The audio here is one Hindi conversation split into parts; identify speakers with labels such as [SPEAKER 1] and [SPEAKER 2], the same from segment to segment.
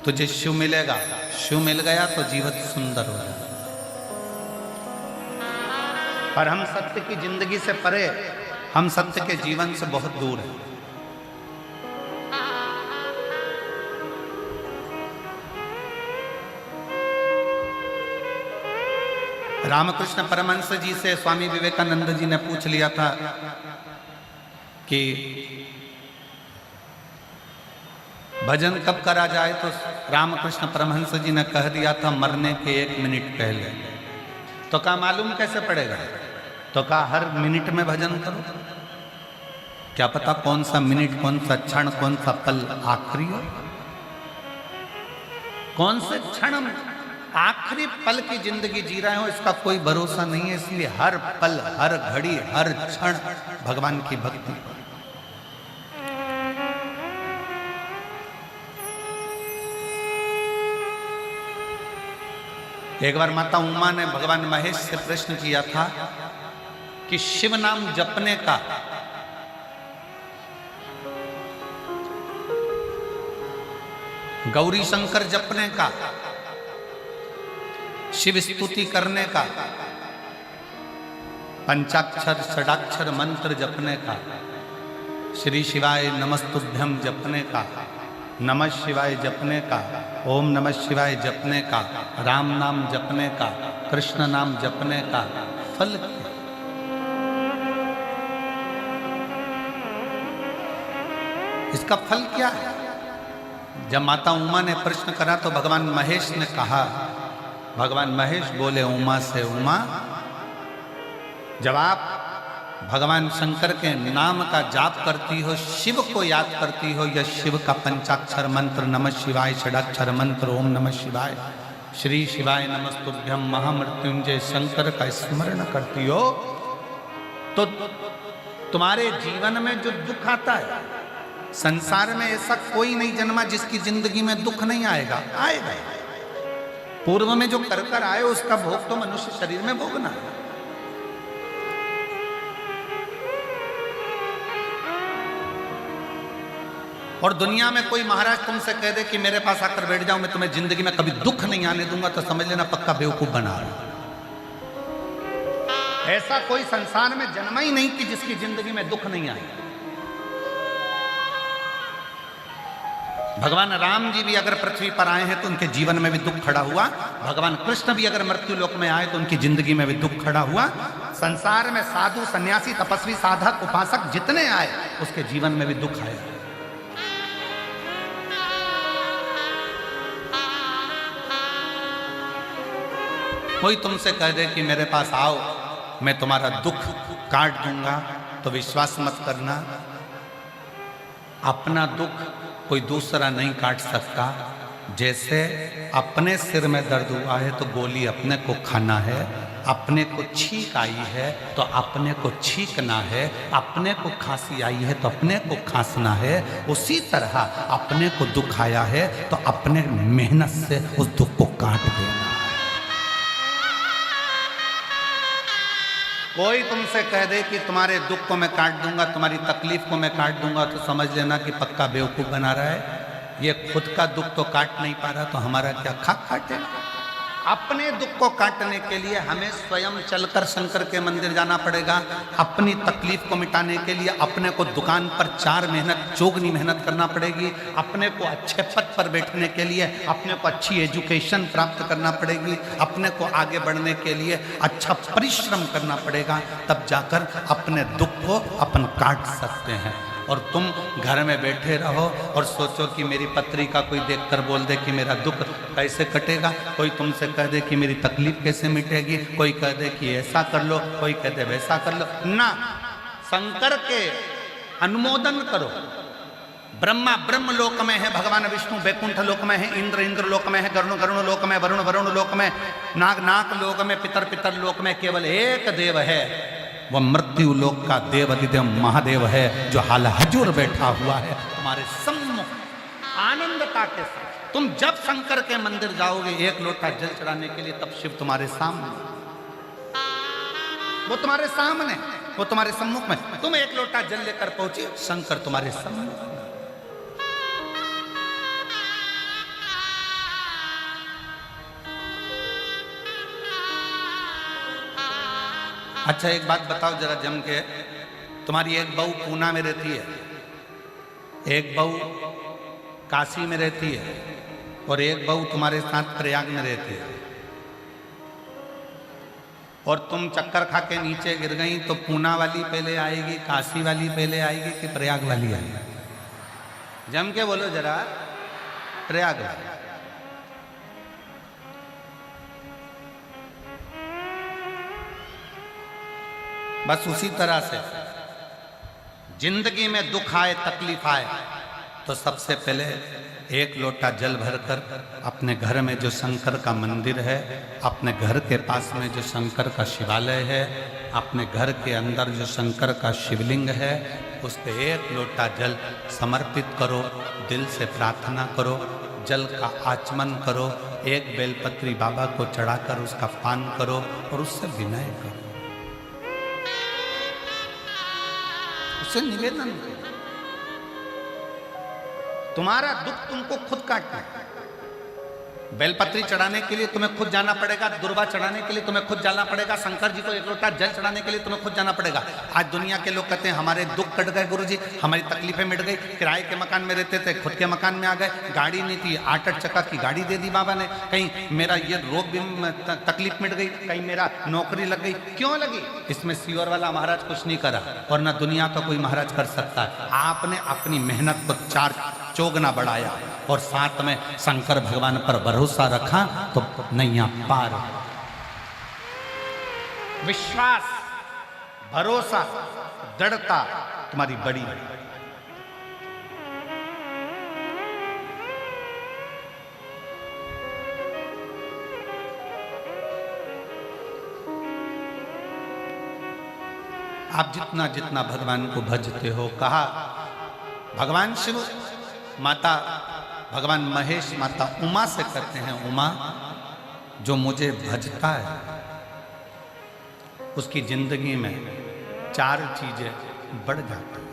[SPEAKER 1] तुझे शिव मिलेगा, शिव मिल गया तो जीवन सुंदर हो जाएगा। पर हम सत्य की जिंदगी से परे, हम सत्य के जीवन से बहुत दूर हैं। रामकृष्ण परमहंस जी से स्वामी विवेकानंद जी ने पूछ लिया था कि भजन कब करा जाए, तो रामकृष्ण परमहंस जी ने कह दिया था मरने के 1 मिनट पहले। तो कहा मालूम कैसे पड़ेगा? तो कहा हर मिनट में भजन करो, क्या पता कौन सा मिनट, कौन सा क्षण, कौन सा पल आखिरी हो, कौन से क्षण आखिरी पल की जिंदगी जी रहे हो इसका कोई भरोसा नहीं है। इसलिए हर पल, हर घड़ी, हर क्षण भगवान की भक्ति। एक बार माता उमा ने भगवान महेश से प्रश्न किया था कि शिव नाम जपने का गौरी शंकर जपने का, शिव स्तुति करने का, पंचाक्षर षडाक्षर मंत्र जपने का, श्री शिवाय नमस्तुभ्यम जपने का, नमः शिवाय जपने का, ओम नमः शिवाय जपने का, राम नाम जपने का, कृष्ण नाम जपने का फल क्या? इसका फल क्या है? जब माता उमा ने प्रश्न करा तो भगवान महेश ने कहा, भगवान महेश बोले उमा से, उमा जब आप भगवान शंकर के नाम का जाप करती हो, शिव को याद करती हो, या शिव का पंचाक्षर मंत्र नमः शिवाय, षडाक्षर मंत्र ओम नमः शिवाय, श्री शिवाय नमस्तुभ्यम, महामृत्युंजय शंकर का स्मरण करती हो, तो तुम्हारे जीवन में जो दुख आता है, संसार में ऐसा कोई नहीं जन्मा जिसकी जिंदगी में दुख नहीं आएगा, आएगा। पूर्व में जो कर कर आए उसका भोग तो मनुष्य शरीर में भोगना है। और दुनिया में कोई महाराज तुमसे कह दे कि मेरे पास आकर बैठ जाओ, मैं तुम्हें जिंदगी में कभी दुख नहीं आने दूंगा, तो समझ लेना पक्का बेवकूफ बना रहा। ऐसा कोई संसार में जन्मा ही नहीं कि जिसकी जिंदगी में दुख नहीं आए। भगवान राम जी भी अगर पृथ्वी पर आए हैं तो उनके जीवन में भी दुख खड़ा हुआ। भगवान कृष्ण भी अगर मृत्यु लोक में आए तो उनकी जिंदगी में भी दुख खड़ा हुआ। संसार में साधु, सन्यासी, तपस्वी, साधक, उपासक जितने आए उसके जीवन में भी दुख आया। कोई तुमसे कह दे कि मेरे पास आओ मैं तुम्हारा दुख काट दूंगा, तो विश्वास मत करना। अपना दुख कोई दूसरा नहीं काट सकता। जैसे अपने सिर में दर्द हुआ है तो गोली अपने को खाना है, अपने को छींक आई है तो अपने को छींकना है, अपने को खांसी आई है तो अपने को खांसना है। उसी तरह अपने को दुख आया है तो अपने मेहनत से उस दुख को काट देना। कोई तुमसे कह दे कि तुम्हारे दुख को मैं काट दूंगा, तुम्हारी तकलीफ को मैं काट दूंगा, तो समझ लेना कि पक्का बेवकूफ बना रहा है। ये खुद का दुख तो काट नहीं पा रहा तो हमारा क्या खाक काटेगा। अपने दुख को काटने के लिए हमें स्वयं चलकर शंकर के मंदिर जाना पड़ेगा। अपनी तकलीफ को मिटाने के लिए अपने को दुकान पर 4 मेहनत, चौगनी मेहनत करना पड़ेगी। अपने को अच्छे पद पर बैठने के लिए अपने को अच्छी एजुकेशन प्राप्त करना पड़ेगी। अपने को आगे बढ़ने के लिए अच्छा परिश्रम करना पड़ेगा। तब जाकर अपने दुख को अपन काट सकते हैं। और तुम घर में बैठे रहो और सोचो कि मेरी पत्री का कोई देखकर बोल दे कि मेरा दुख कैसे कटेगा, कोई तुमसे कह दे कि मेरी तकलीफ कैसे मिटेगी, कोई कह दे कि ऐसा कर लो, कोई कह दे वैसा कर लो। ना, शंकर के अनुमोदन करो। ब्रह्मा ब्रह्म लोक में है, भगवान विष्णु वैकुंठ लोक में है, इंद्र इंद्र लोक में है, गरुण गरुण लोक में, वरुण वरुण लोक में, नाग नाग लोक में, पितर पितर लोक में केवल एक देव है। वह मृत्यु लोक का देव अधिदेव महादेव है जो हाल हजूर बैठा हुआ है तुम्हारे सम्मुख आनंदता के साथ। तुम जब शंकर के मंदिर जाओगे 1 लोटा जल चढ़ाने के लिए, तब शिव तुम्हारे सामने, वो तुम्हारे सामने, वो तुम्हारे सम्मुख में। तुम 1 लोटा जल लेकर पहुंचे, शंकर तुम्हारे सम्मुख। अच्छा एक बात बताओ जरा जम के, तुम्हारी एक बहू पूना में रहती है, एक बहू काशी में रहती है और एक बहू तुम्हारे साथ प्रयाग में रहती है, और तुम चक्कर खा के नीचे गिर गई तो पूना वाली पहले आएगी, काशी वाली पहले आएगी कि प्रयाग वाली आएगी? जम के बोलो जरा, प्रयाग वाली। बस उसी तरह से जिंदगी में दुख आए, तकलीफ आए, तो सबसे पहले एक लोटा जल भरकर अपने घर में जो शंकर का मंदिर है, अपने घर के पास में जो शंकर का शिवालय है, अपने घर के अंदर जो शंकर का शिवलिंग है, उसको एक लोटा जल समर्पित करो, दिल से प्रार्थना करो, जल का आचमन करो, एक बेलपत्री बाबा को चढ़ाकर उसका पान करो और उससे विनय करो, उससे निवेदन करो। तुम्हारा दुख तुमको खुद काटना है। बेलपत्री चढ़ाने के लिए तुम्हें खुद जाना पड़ेगा, दुर्वा चढ़ाने के लिए तुम्हें खुद जाना पड़ेगा, शंकर जी को एक लोटा जल चढ़ाने के लिए तुम्हें खुद जाना पड़ेगा। आज दुनिया के लोग कहते हैं हमारे दुख कट गए गुरुजी, हमारी तकलीफें मिट गई, किराए के मकान में रहते थे खुद के मकान में आ गए, गाड़ी नहीं थी 8 चक्का की गाड़ी दे दी बाबा ने, कहीं मेरा ये रोग भी तकलीफ मिट गई, कहीं मेरा नौकरी लग गई। क्यों लगी? इसमें सीवर वाला महाराज कुछ नहीं करा और ना दुनिया का कोई महाराज कर सकता है। आपने अपनी मेहनत को 4 चौगुना बढ़ाया और साथ में शंकर भगवान पर भरोसा रखा तो नैया पार। विश्वास, भरोसा, दृढ़ता तुम्हारी बड़ी है। आप जितना जितना भगवान को भजते हो, कहा भगवान शिव माता, भगवान महेश माता उमा से करते हैं, उमा जो मुझे भजता है उसकी जिंदगी में 4 चीजें बढ़ जाती हैं।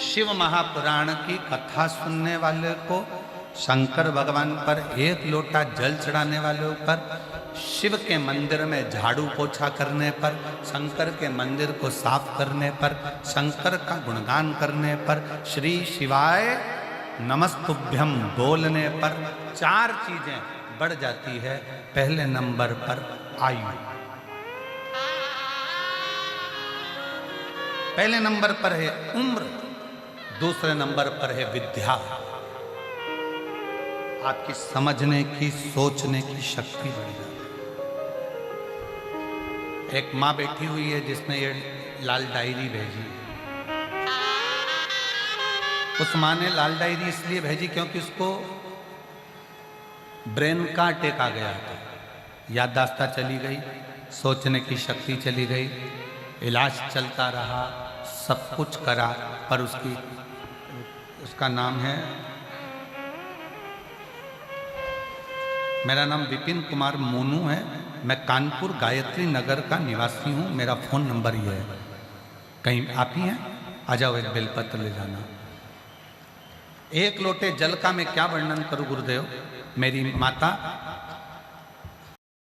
[SPEAKER 1] शिव महापुराण की कथा सुनने वाले को, शंकर भगवान पर एक लोटा जल चढ़ाने वालों पर, शिव के मंदिर में झाड़ू पोछा करने पर, शंकर के मंदिर को साफ करने पर, शंकर का गुणगान करने पर, श्री शिवाय नमस्तुभ्यम बोलने पर 4 चीजें बढ़ जाती है। पहले नंबर पर आयु, पहले नंबर पर है उम्र, दूसरे नंबर पर है विद्या, आपकी समझने की, सोचने की शक्ति बढ़ जाती है। एक माँ बैठी हुई है जिसने ये लाल डायरी भेजी, उस माँ ने लाल डायरी इसलिए भेजी क्योंकि उसको ब्रेन का अटैक आ गया था, याददाश्त चली गई, सोचने की शक्ति चली गई, इलाज चलता रहा, सब कुछ करा, पर उसका नाम है, मेरा नाम विपिन कुमार मोनू है, मैं कानपुर गायत्री नगर का निवासी हूँ, मेरा फ़ोन नंबर ये है, कहीं आप ही हैं? आ जाओ, एक बेलपत्र ले जाना। एक लोटे जल का मैं क्या वर्णन करूँ गुरुदेव? मेरी माता